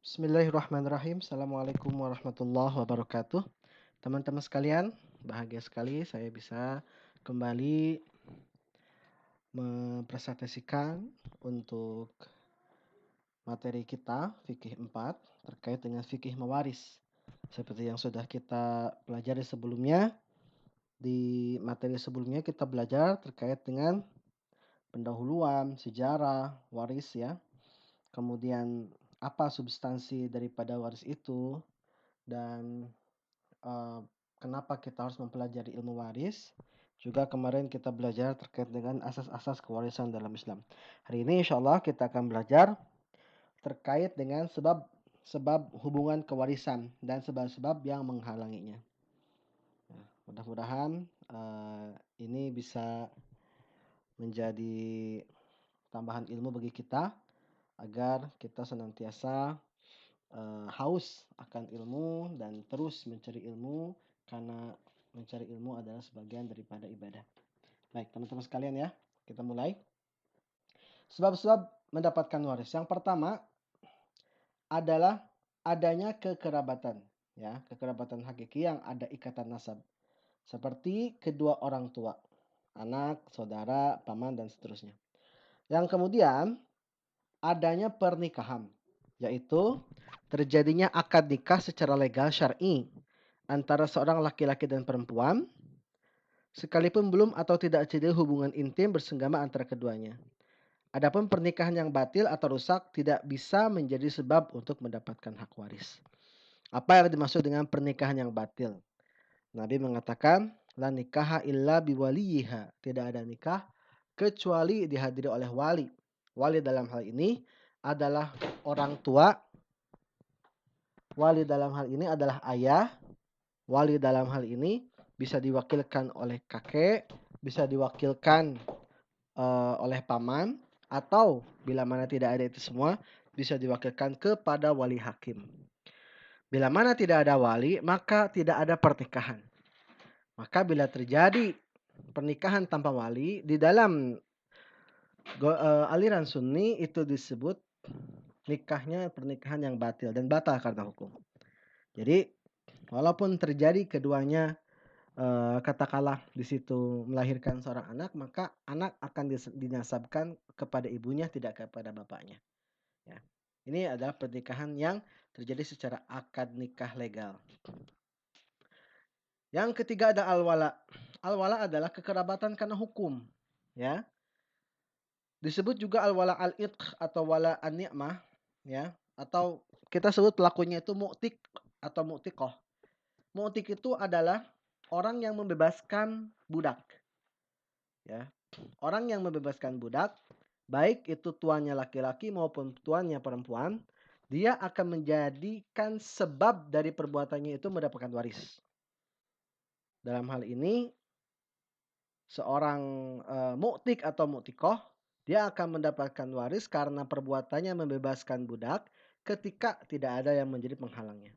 Bismillahirrahmanirrahim. Assalamualaikum warahmatullahi wabarakatuh. Teman-teman sekalian, bahagia sekali saya bisa kembali mempresentasikan untuk materi kita fikih 4 terkait dengan fikih mewaris. Seperti yang sudah kita pelajari sebelumnya, di materi sebelumnya kita belajar terkait dengan pendahuluan, sejarah, waris ya. Kemudian apa substansi daripada waris itu dan eee, kenapa kita harus mempelajari ilmu waris. Juga kemarin kita belajar terkait dengan asas-asas kewarisan dalam Islam. Hari ini insyaallah kita akan belajar terkait dengan sebab hubungan kewarisan dan sebab-sebab yang menghalanginya. Nah, mudah-mudahan, ini bisa menjadi tambahan ilmu bagi kita agar kita senantiasa haus akan ilmu dan terus mencari ilmu karena mencari ilmu adalah sebagian daripada ibadah. Baik, teman-teman sekalian ya, kita mulai. Sebab-sebab mendapatkan waris. Yang pertama adalah adanya kekerabatan, ya, kekerabatan hakiki yang ada ikatan nasab. Seperti kedua orang tua, anak, saudara, paman dan seterusnya. Yang kemudian adanya pernikahan, yaitu terjadinya akad nikah secara legal syar'i antara seorang laki-laki dan perempuan, sekalipun belum atau tidak terjadi hubungan intim bersenggama antara keduanya. Adapun pernikahan yang batil atau rusak tidak bisa menjadi sebab untuk mendapatkan hak waris. Apa yang dimaksud dengan pernikahan yang batil? Nabi mengatakan, la nikaha illa biwaliyiha. Tidak ada nikah kecuali dihadiri oleh wali. Wali dalam hal ini adalah orang tua. Wali dalam hal ini adalah ayah. Wali dalam hal ini bisa diwakilkan oleh kakek, bisa diwakilkan oleh paman, atau bila mana tidak ada itu semua, bisa diwakilkan kepada wali hakim. Bila mana tidak ada wali, maka tidak ada pernikahan. Maka bila terjadi pernikahan tanpa wali, di dalam aliran Sunni itu disebut nikahnya pernikahan yang batil dan batal karena hukum. Jadi walaupun terjadi keduanya katakanlah di situ melahirkan seorang anak, maka anak akan dinasabkan kepada ibunya, tidak kepada bapaknya. Ya. Ini adalah pernikahan yang terjadi secara akad nikah legal. Yang ketiga ada al-wala. Al-wala adalah kekerabatan karena hukum. Ya. Disebut juga al-wala al-itq atau wala an-ni'mah. Ya. Atau kita sebut pelakunya itu mu'tik atau mu'tiqah. Mu'tik itu adalah orang yang membebaskan budak. Ya. Orang yang membebaskan budak, baik itu tuannya laki-laki maupun tuannya perempuan, dia akan menjadikan sebab dari perbuatannya itu mendapatkan waris. Dalam hal ini, seorang mu'tik atau mu'tikoh, dia akan mendapatkan waris karena perbuatannya membebaskan budak ketika tidak ada yang menjadi penghalangnya.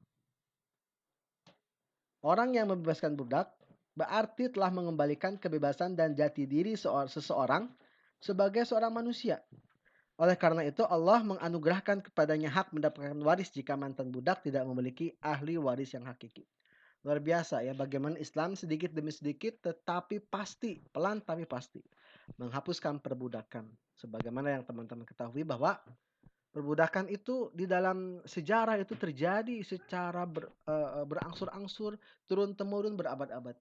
Orang yang membebaskan budak berarti telah mengembalikan kebebasan dan jati diri seseorang sebagai seorang manusia. Oleh karena itu Allah menganugerahkan kepadanya hak mendapatkan waris jika mantan budak tidak memiliki ahli waris yang hakiki. Luar biasa ya bagaimana Islam sedikit demi sedikit tetapi pasti, pelan tapi pasti menghapuskan perbudakan. Sebagaimana yang teman-teman ketahui bahwa perbudakan itu di dalam sejarah itu terjadi secara berangsur-angsur, turun-temurun berabad-abad.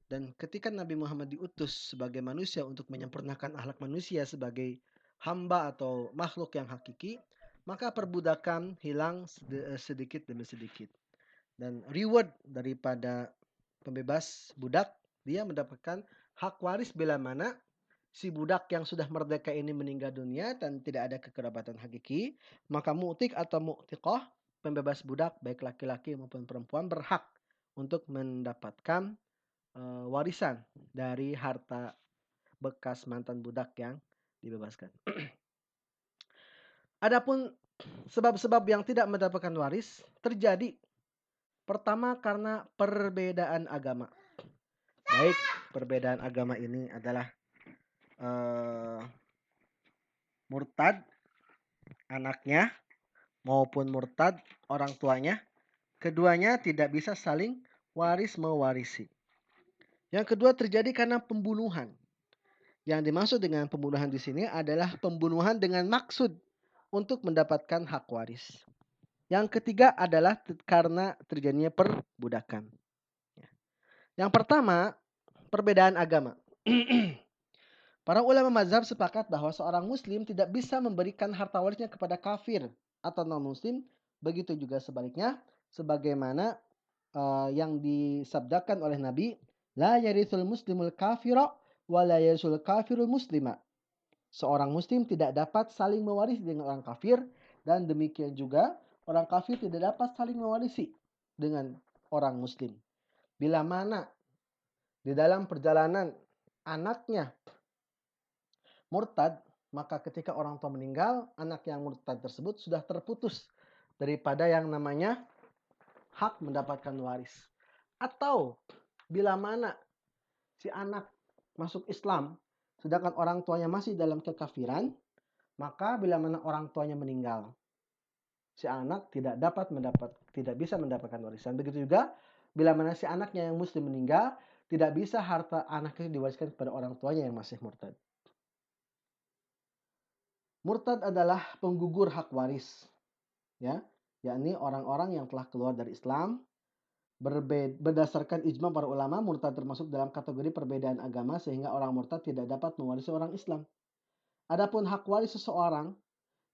Dan ketika Nabi Muhammad diutus sebagai manusia untuk menyempurnakan akhlak manusia sebagai hamba atau makhluk yang hakiki, maka perbudakan hilang sedikit demi sedikit. Dan reward daripada pembebas budak, dia mendapatkan hak waris bila mana si budak yang sudah merdeka ini meninggal dunia dan tidak ada kekerabatan hakiki, maka mu'tik atau mu'tiqah, pembebas budak baik laki-laki maupun perempuan berhak untuk mendapatkan warisan dari harta bekas mantan budak yang dibebaskan. Adapun sebab-sebab yang tidak mendapatkan waris terjadi pertama karena perbedaan agama. Baik perbedaan agama ini adalah murtad anaknya maupun murtad orang tuanya, keduanya tidak bisa saling waris-mewarisi. Yang kedua terjadi karena pembunuhan. Yang dimaksud dengan pembunuhan di sini adalah pembunuhan dengan maksud untuk mendapatkan hak waris. Yang ketiga adalah karena terjadinya perbudakan. Yang pertama, perbedaan agama. Para ulama mazhab sepakat bahwa seorang muslim tidak bisa memberikan harta warisnya kepada kafir atau non-muslim. Begitu juga sebaliknya, sebagaimana yang disabdakan oleh Nabi, la yarithul muslimul kafira wa la yarithul kafirul muslima. Seorang muslim tidak dapat saling mewarisi dengan orang kafir, dan demikian juga orang kafir tidak dapat saling mewarisi dengan orang muslim. Bila mana di dalam perjalanan anaknya murtad, maka ketika orang tua meninggal, anak yang murtad tersebut sudah terputus daripada yang namanya hak mendapatkan waris. Atau bila mana si anak masuk Islam, sedangkan orang tuanya masih dalam kekafiran, maka bila mana orang tuanya meninggal, si anak tidak bisa mendapatkan warisan. Begitu juga bila mana si anaknya yang muslim meninggal, tidak bisa harta anaknya diwariskan kepada orang tuanya yang masih murtad. Murtad adalah penggugur hak waris, ya, yakni orang-orang yang telah keluar dari Islam. Berdasarkan ijma para ulama, murtad termasuk dalam kategori perbedaan agama sehingga orang murtad tidak dapat mewarisi orang Islam. Adapun hak waris seseorang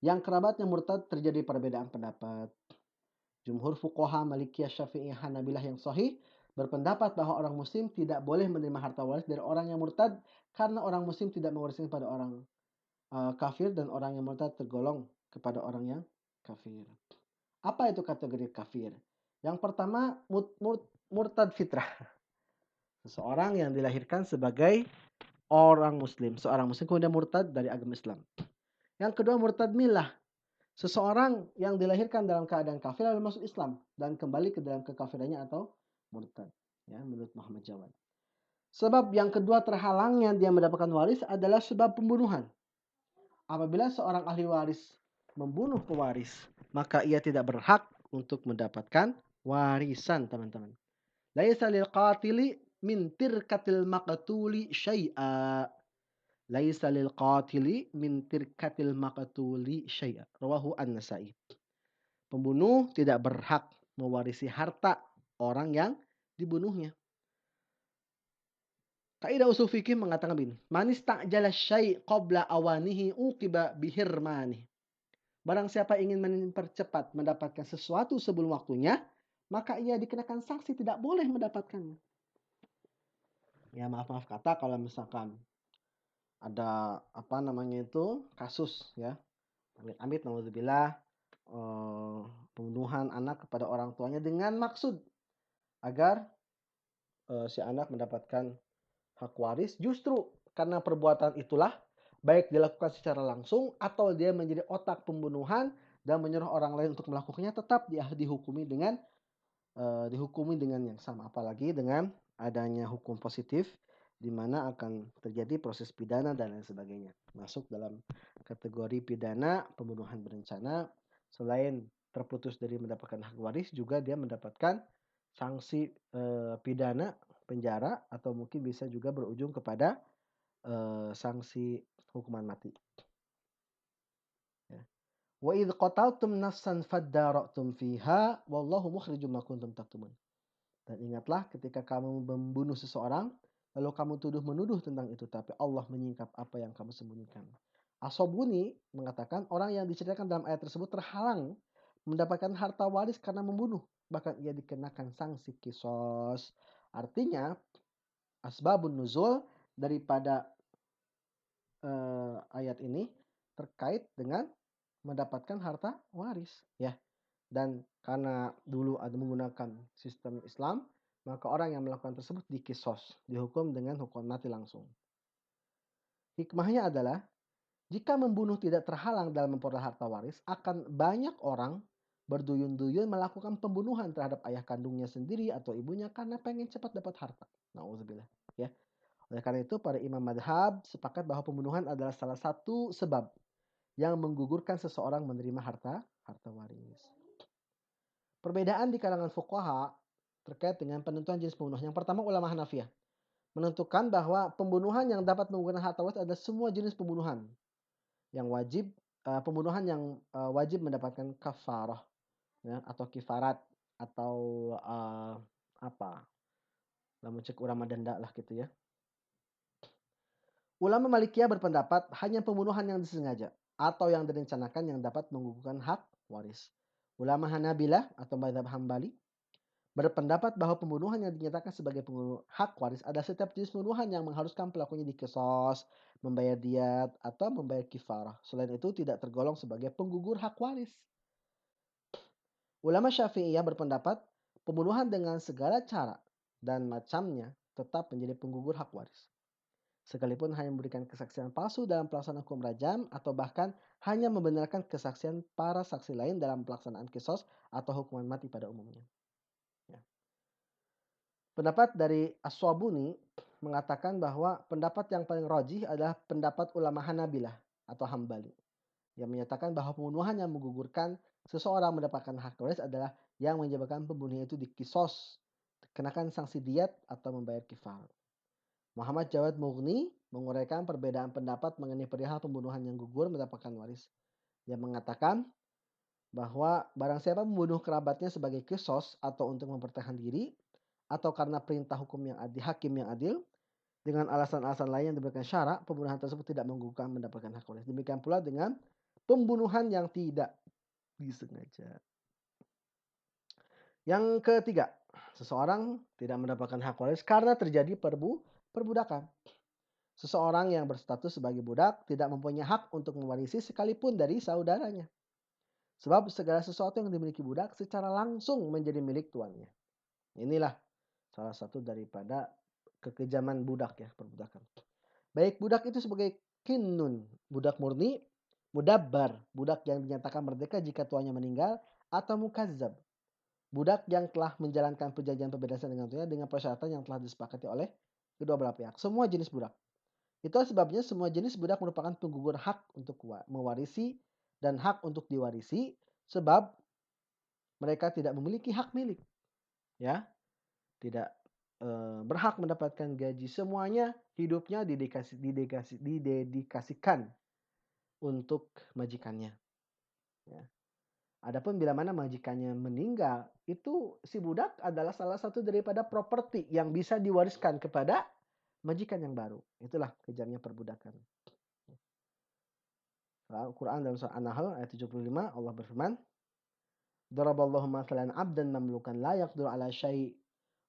yang kerabatnya murtad terjadi perbedaan pendapat. Jumhur fuqaha Malikiyah, Syafi'iyah, Hanabilah yang sahih berpendapat bahwa orang muslim tidak boleh menerima harta waris dari orang yang murtad karena orang muslim tidak mewariskan pada orang kafir dan orang yang murtad tergolong kepada orang yang kafir. Apa itu kategori kafir? Yang pertama, murtad fitrah. Seseorang yang dilahirkan sebagai orang muslim. Seorang muslim kemudian murtad dari agama Islam. Yang kedua, murtad milah. Seseorang yang dilahirkan dalam keadaan kafir lalu masuk Islam dan kembali ke dalam kekafirannya atau murtad. Ya, menurut Muhammad Jawad. Sebab yang kedua terhalangnya dia mendapatkan waris adalah sebab pembunuhan. Apabila seorang ahli waris membunuh pewaris, maka ia tidak berhak untuk mendapatkan warisan, teman-teman. Laisa lil qatili min tirkatil maqtuli syai'a. Laisa lil qatili min tirkatil maqtuli syai'a. Rawahu An-Nasa'i. Pembunuh tidak berhak mewarisi harta orang yang dibunuhnya. Kaidah usul fikih mengatakan begini, man istajala syai' qabla awanihi uqiba bihirmani. Barang siapa ingin mempercepat mendapatkan sesuatu sebelum waktunya, maka ia dikenakan sanksi tidak boleh mendapatkannya. Ya, maaf kata kalau misalkan ada kasus ya, amit-amit naudzubillah, pembunuhan anak kepada orang tuanya dengan maksud agar si anak mendapatkan hak waris, justru karena perbuatan itulah baik dilakukan secara langsung atau dia menjadi otak pembunuhan dan menyuruh orang lain untuk melakukannya, tetap dia dihukumi dengan yang sama, apalagi dengan adanya hukum positif di mana akan terjadi proses pidana dan lain sebagainya. Masuk dalam kategori pidana pembunuhan berencana, selain terputus dari mendapatkan hak waris, juga dia mendapatkan sanksi pidana penjara atau mungkin bisa juga berujung kepada sanksi hukuman mati. Ya. Wa idh qataltum nafsan fadara'tum fiha wallahu mukhrijum ma kuntum taktumun. Dan ingatlah ketika kamu membunuh seseorang, lalu kamu tuduh-menuduh tentang itu, tapi Allah menyingkap apa yang kamu sembunyikan. Asobuni mengatakan orang yang diceritakan dalam ayat tersebut terhalang mendapatkan harta waris karena membunuh. Bahkan ia dikenakan sanksi kisos. Artinya, asbabun nuzul daripada ayat ini terkait dengan mendapatkan harta waris. Ya. Dan karena dulu ada menggunakan sistem Islam, maka orang yang melakukan tersebut dikisos, dihukum dengan hukuman mati langsung. Hikmahnya adalah, jika membunuh tidak terhalang dalam memperoleh harta waris, akan banyak orang berduyun-duyun melakukan pembunuhan terhadap ayah kandungnya sendiri atau ibunya karena pengen cepat dapat harta. Nauzubillah. Ya. Oleh karena itu, para imam madhab sepakat bahwa pembunuhan adalah salah satu sebab yang menggugurkan seseorang menerima harta harta waris. Perbedaan di kalangan fuqaha terkait dengan penentuan jenis pembunuhan. Yang pertama ulama Hanafiyah menentukan bahwa pembunuhan yang dapat menggunakan harta waris adalah semua jenis pembunuhan yang wajib pembunuhan yang wajib mendapatkan kafarah ya atau kifarat atau apa? Lamun cek urang mah denda lah gitu ya. Ulama Malikiyah berpendapat hanya pembunuhan yang disengaja atau yang direncanakan yang dapat menggugurkan hak waris. Ulama Hanabilah atau mazhab Hambali berpendapat bahwa pembunuhan yang dinyatakan sebagai pembunuh hak waris ada setiap jenis pembunuhan yang mengharuskan pelakunya dikisos, membayar diat, atau membayar kifarah. Selain itu tidak tergolong sebagai penggugur hak waris. Ulama Syafi'iyah berpendapat pembunuhan dengan segala cara dan macamnya tetap menjadi penggugur hak waris. Sekalipun hanya memberikan kesaksian palsu dalam pelaksanaan hukum rajam atau bahkan hanya membenarkan kesaksian para saksi lain dalam pelaksanaan kisos atau hukuman mati pada umumnya. Ya. Pendapat dari As-Swabuni mengatakan bahwa pendapat yang paling rajih adalah pendapat ulama Hanabilah atau Hambali yang menyatakan bahwa pembunuhan yang menggugurkan seseorang mendapatkan hak waris adalah yang menyebabkan pembunuhnya itu dikisos, kenakan sanksi diat atau membayar kifarat. Muhammad Jawad Mughni menguraikan perbedaan pendapat mengenai perihal pembunuhan yang gugur mendapatkan waris. Dia mengatakan bahwa barang siapa membunuh kerabatnya sebagai kisos atau untuk mempertahankan diri atau karena perintah hukum yang adil, hakim yang adil dengan alasan-alasan lain yang diberikan syarak, pembunuhan tersebut tidak menggugurkan mendapatkan hak waris. Demikian pula dengan pembunuhan yang tidak disengaja. Yang ketiga, seseorang tidak mendapatkan hak waris karena terjadi perbudakan. Seseorang yang berstatus sebagai budak tidak mempunyai hak untuk mewarisi sekalipun dari saudaranya. Sebab segala sesuatu yang dimiliki budak secara langsung menjadi milik tuannya. Inilah salah satu daripada kekejaman budak ya, perbudakan. Baik budak itu sebagai kinnun, budak murni, mudabbar, budak yang dinyatakan merdeka jika tuannya meninggal, atau mukazzab, budak yang telah menjalankan perjanjian pembebasan dengan tuannya dengan persyaratan yang telah disepakati oleh kedua belah pihak. Semua jenis budak. Itulah sebabnya semua jenis budak merupakan penggugur hak untuk mewarisi dan hak untuk diwarisi sebab mereka tidak memiliki hak milik, ya, tidak berhak mendapatkan gaji. Semuanya hidupnya didedikasikan untuk majikannya. Ya. Adapun bila mana majikannya meninggal, itu si budak adalah salah satu daripada properti yang bisa diwariskan kepada majikan yang baru. Itulah kejamnya perbudakan. Al-Quran dalam surah An-Nahl ayat 75 Allah berfirman, Daraballahu mathalan abdan mamlukan la yaqdiru ala syai'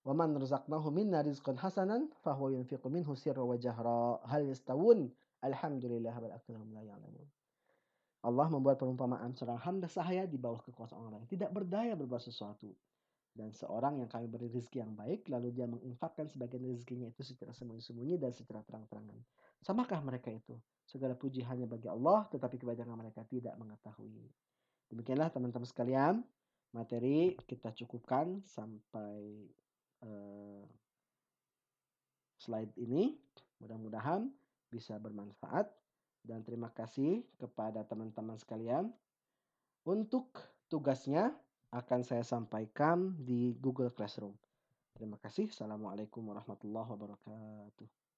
wa man razaqnahu minna rizqan hasanan fahuwa yunfiqu minhu sirra wa jahra hal yastawun alhamdulillah bal aktsaruhum la ya'lamun. Allah membuat perumpamaan seorang hamba sahaya di bawah kekuasaan orang lain, tidak berdaya berbuat sesuatu. Dan seorang yang kami beri rezeki yang baik, lalu dia menginfakkan sebagian rezekinya itu secara sembunyi-sembunyi dan secara terang-terangan. Samakah mereka itu? Segala puji hanya bagi Allah, tetapi kebanyakan mereka tidak mengetahui. Demikianlah teman-teman sekalian, materi kita cukupkan sampai slide ini. Mudah-mudahan bisa bermanfaat. Dan terima kasih kepada teman-teman sekalian. Untuk tugasnya akan saya sampaikan di Google Classroom. Terima kasih. Assalamualaikum warahmatullahi wabarakatuh.